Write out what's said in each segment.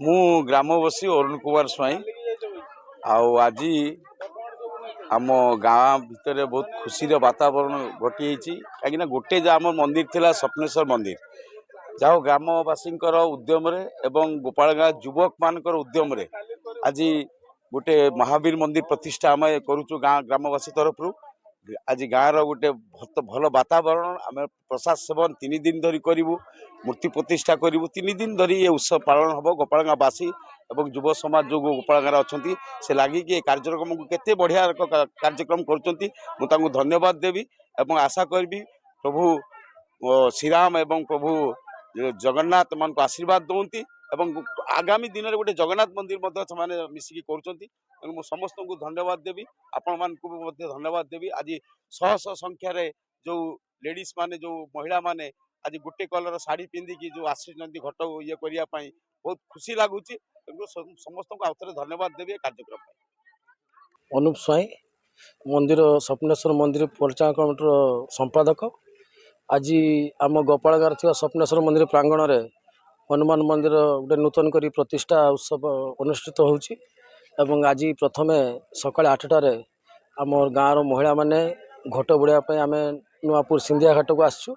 ମୁଁ ଗ୍ରାମବାସୀ ଅରୁଣ କୁମାର ସ୍ୱାଇଁ। आज आम गाँ भितर बहुत खुशी वातावरण घटी कहीं गोटे आम मंदिर थिला स्वप्नेश्वर मंदिर जहाँ ग्रामवासी उद्यम एवं गोपालगाँ युवक मान उद्यम आज गोटे महावीर मंदिर प्रतिष्ठा आम करुचु ग्रामवासी तरफ आज गाँव रोटे भल वातावरण आम प्रसाद सेवन 3 दिन धरी करूँ मूर्ति प्रतिष्ठा करूँ 3 दिन धरी ये उत्सव पालन हम गोपालगाँवासी और युव समाज जो गोपालगाँ अच्छा से लगिकी कार्यक्रम को केते बढ़िया कार्यक्रम कर धन्यवाद देवी और आशा करी प्रभु श्रीराम एवं प्रभु जगन्नाथ मान को आशीर्वाद दौंती आगामी दिन में गोटे जगन्नाथ मंदिर मिसिकी कर समस्त को धन्यवाद देवी आपण मान को धन्यवाद देवी। आज शह शह संख्यार जो लेडीज माने जो महिला माने आज गोटे कलर शाढ़ी पिंधिकी जो आसी घट ये करने बहुत खुशी लगुच समस्त को आउे धन्यवाद देवी कार्यक्रम। अनुप स्वाई मंदिर स्वप्नेश्वर मंदिर परिचालन कमिटर संपादक। आज आम गोपालगाँ थी स्वप्नेश्वर मंदिर प्रांगण में हनुमान मंदिर गोटे नूतन करी प्रतिष्ठा उत्सव अनुष्ठित होउछि एवं आज प्रथम सकाळ 8टार आम गाँव महिला माने घट बुड़ापी आम नुआपुर सिंधिया घाट को आसचु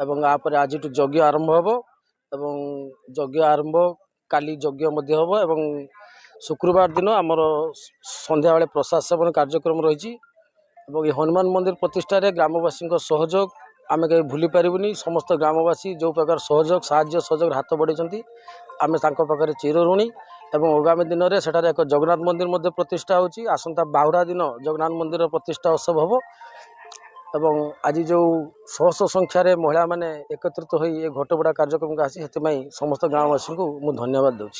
एवं आपर आज यज्ञ आरंभ हम एवं यज्ञ आरंभ काली यज्ञ हम एवं शुक्रवार दिन आमर संध्या बेले प्रसाद सेवन कार्यक्रम रही हनुमान मंदिर प्रतिष्ठार ग्रामवासी सहयोग आम कहीं भूली पारूनी। समस्त ग्रामवासी जो प्रकार सहयोग साहाय्य सहयोग हाथ बढ़ाई आम पाखे चिर ऋणी एवं आगामी दिन में सेठार एक जगन्नाथ मंदिर प्रतिष्ठा होची आसंता बाहुड़ा दिन जगन्नाथ मंदिर प्रतिष्ठा उत्सव हम एवं आज जो शह शह संख्यार महिला माने एकत्रित हो घटबुड़ा कार्यक्रम को आसी समस्त ग्रामवासी को धन्यवाद दूँ।